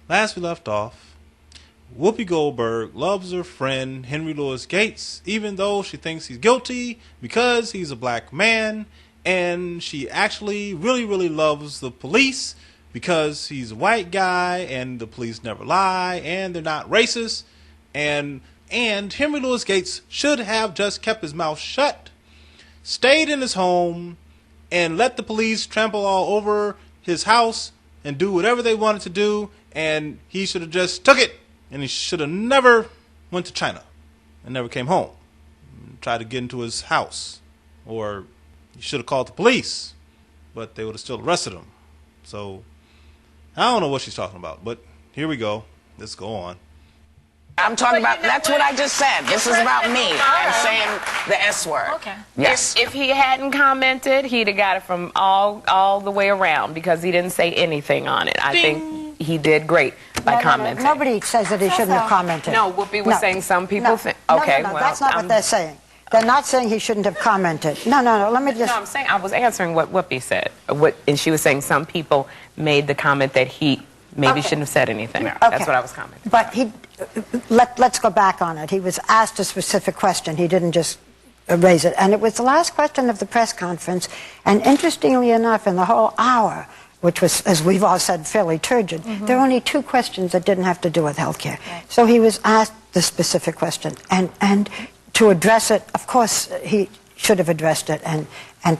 Last we left off, Whoopi Goldberg loves her friend Henry Louis Gates, even though she thinks he's guilty because he's a black man, and she actually really, really loves the police because he's a white guy, and the police never lie, and they're not racist, and Henry Louis Gates should have just kept his mouth shut, stayed in his home, and let the police trample all over his house and do whatever they wanted to do, and he should have just took it, and he should have never went to China and never came home and tried to get into his house, or he should have called the police, but they would have still arrested him. So I don't know what she's talking about, but here we go. Let's go on. I'm talking about, that's what I just said. This is about me and saying the S word. Okay. Yes. If he hadn't commented, he'd have got it from all the way around because he didn't say anything on it. I think he did great by commenting. Nobody says that he shouldn't have commented. No, Whoopi was saying some people think. Okay, no, well, that's not what they're saying. They're not saying he shouldn't have commented. No, let me just... No, I'm saying, I was answering what Whoopi said. And she was saying some people made the comment that he maybe shouldn't have said anything. Okay. That's what I was commenting. But let's go back on it. He was asked a specific question. He didn't just raise it. And it was the last question of the press conference. And interestingly enough, in the whole hour, which was, as we've all said, fairly turgid, there were only 2 questions that didn't have to do with health care. Right. So he was asked the specific question. And to address it, of course, he should have addressed it and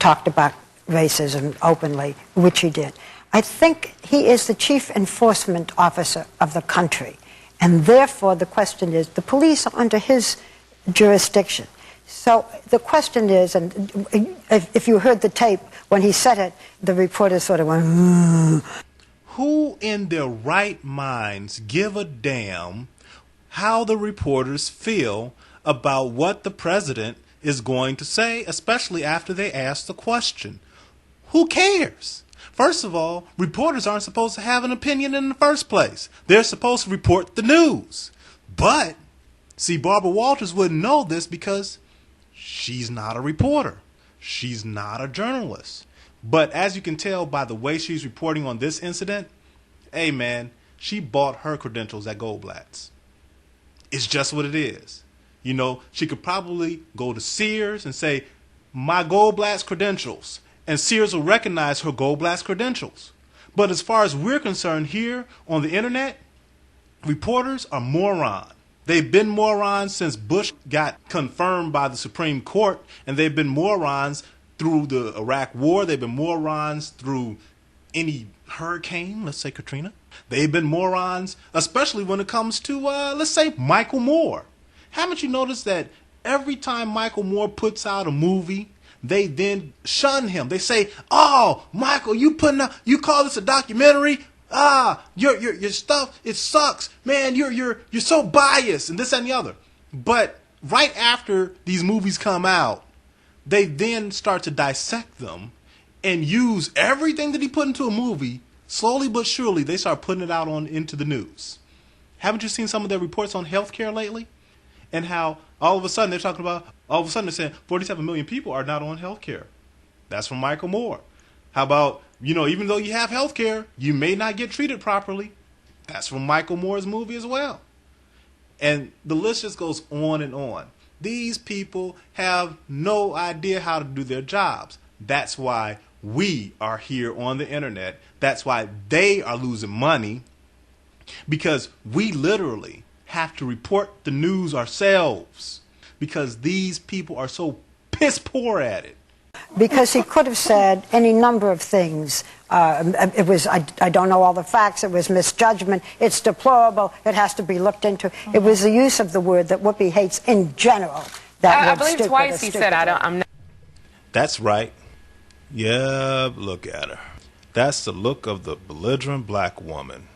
talked about racism openly, which he did. I think he is the chief enforcement officer of the country. And therefore, the question is, the police are under his jurisdiction. So the question is, and if you heard the tape, when he said it, the reporter sort of went, Who in their right minds give a damn how the reporters feel about what the president is going to say, especially after they ask the question? Who cares? First of all, reporters aren't supposed to have an opinion in the first place. They're supposed to report the news. But, see, Barbara Walters wouldn't know this because she's not a reporter. She's not a journalist. But as you can tell by the way she's reporting on this incident, hey man, she bought her credentials at Goldblatt's. It's just what it is. You know, she could probably go to Sears and say, my Goldblatt's credentials. And Sears will recognize her Goldblatt's credentials. But as far as we're concerned here on the internet, reporters are morons. They've been morons since Bush got confirmed by the Supreme Court, and they've been morons through the Iraq War. They've been morons through any hurricane, let's say Katrina. They've been morons, especially when it comes to, let's say, Michael Moore. Haven't you noticed that every time Michael Moore puts out a movie, they then shun him. They say, "Oh, Michael, you call this a documentary? Your stuff, it sucks, man. You're so biased," and this and the other. But right after these movies come out, they then start to dissect them and use everything that he put into a movie. Slowly but surely, they start putting it out into the news. Haven't you seen some of their reports on healthcare lately? And how all of a sudden they're saying 47 million people are not on health care. That's from Michael Moore. How about, even though you have health care, you may not get treated properly. That's from Michael Moore's movie as well. And the list just goes on and on. These people have no idea how to do their jobs. That's why we are here on the internet. That's why they are losing money, because we literally have to report the news ourselves because these people are so piss poor at it. Because he could have said any number of things. It was, I don't know all the facts, it was misjudgment, it's deplorable, it has to be looked into. It was the use of the word that Whoopi hates in general. I believe twice he said, I'm not. That's right. Yeah, look at her. That's the look of the belligerent black woman,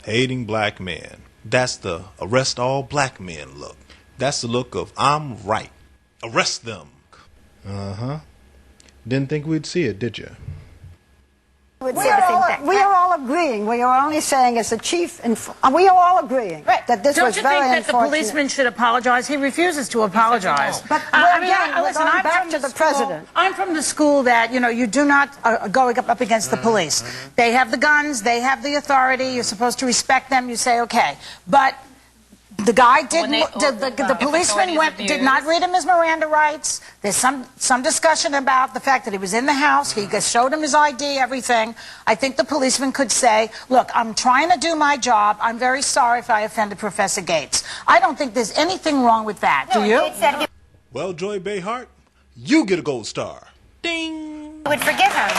hating black men. That's the arrest all black men look. That's the look of I'm right. Arrest them. Uh-huh. Didn't think we'd see it, did you? would say the same thing. We are all agreeing. We are only saying as the chief, we are all agreeing that this was very unfortunate. Don't you think that the policeman should apologize? He refuses to apologize. But again, listen, I'm back to the president. I'm from the school that, you do not go up against the police. They have the guns. They have the authority. You're supposed to respect them. You say, okay. But the guy didn't. The policeman did not read him his Miranda rights. There's some discussion about the fact that he was in the house. He showed him his ID, everything. I think the policeman could say, "Look, I'm trying to do my job. I'm very sorry if I offended Professor Gates." I don't think there's anything wrong with that. Do you? Well, Joy Behart, you get a gold star. Ding. Would forgive him.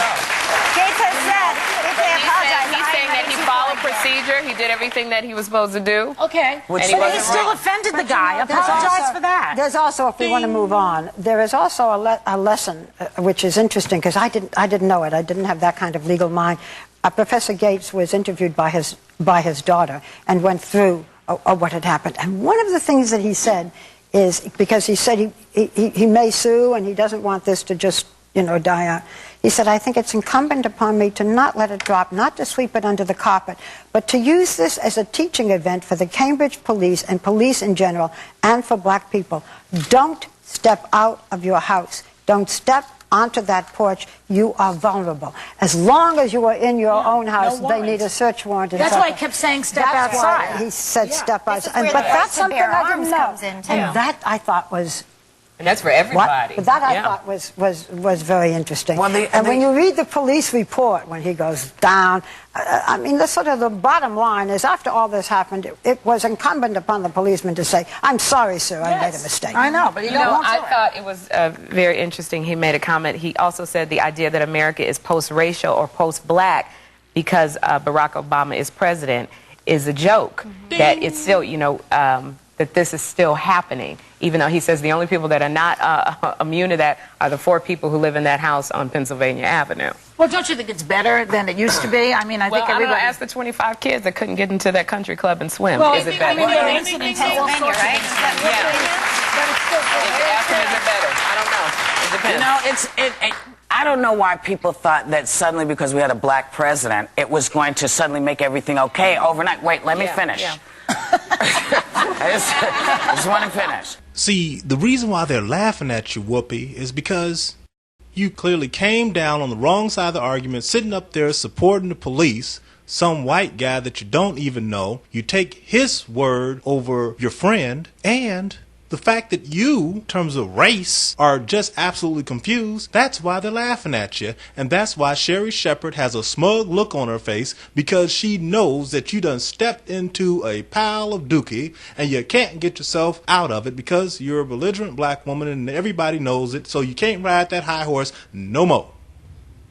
Gates has said if they apologize, He's saying that he followed procedure. He did everything that he was supposed to do. Okay. But he still offended the guy. Apologize for that. There's also, if we want to move on, there is also a lesson which is interesting because I didn't know it. I didn't have that kind of legal mind. Professor Gates was interviewed by his daughter and went through what had happened. And one of the things that he said is, because he said he may sue and he doesn't want this to just die out. He said, I think it's incumbent upon me to not let it drop, not to sweep it under the carpet, but to use this as a teaching event for the Cambridge police and police in general and for black people. Don't step out of your house. Don't step onto that porch. You are vulnerable. As long as you are in your own house, they need a search warrant. That's why I kept saying step outside. Why he said step outside. But that's something I didn't know. And that I thought was... And that's for everybody. But that I thought was very interesting. Well, and when you read the police report, when he goes down, I mean, the bottom line is, after all this happened, it was incumbent upon the policeman to say, I'm sorry, sir, I made a mistake. I know, but I thought it was very interesting. He made a comment. He also said the idea that America is post-racial or post-black because Barack Obama is president is a joke. That it's still, that this is still happening, even though he says the only people that are not immune to that are the 4 people who live in that house on Pennsylvania Avenue. Well, don't you think it's better than it used to be? I mean, I think everybody... asked the 25 kids that couldn't get into that country club and swim. Well, is it better? There were incidents in Pennsylvania, right? Is it better? I don't know. It depends. I don't know why people thought that suddenly, because we had a black president, it was going to suddenly make everything okay overnight. Wait, let me finish. I just want to finish. See, the reason why they're laughing at you, Whoopie, is because you clearly came down on the wrong side of the argument, sitting up there supporting the police, some white guy that you don't even know. You take his word over your friend, and the fact that you, in terms of race, are just absolutely confused, that's why they're laughing at you. And that's why Sherri Shepherd has a smug look on her face, because she knows that you done stepped into a pile of dookie and you can't get yourself out of it because you're a belligerent black woman and everybody knows it, so you can't ride that high horse no more.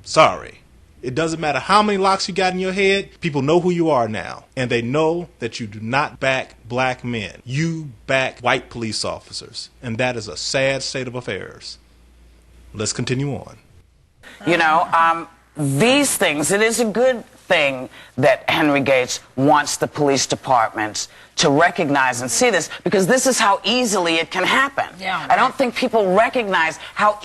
Sorry. It doesn't matter how many locks you got in your head, people know who you are now. And they know that you do not back black men. You back white police officers. And that is a sad state of affairs. Let's continue on. These things, it is a good thing that Henry Gates wants the police departments to recognize and see this, because this is how easily it can happen. I don't think people recognize how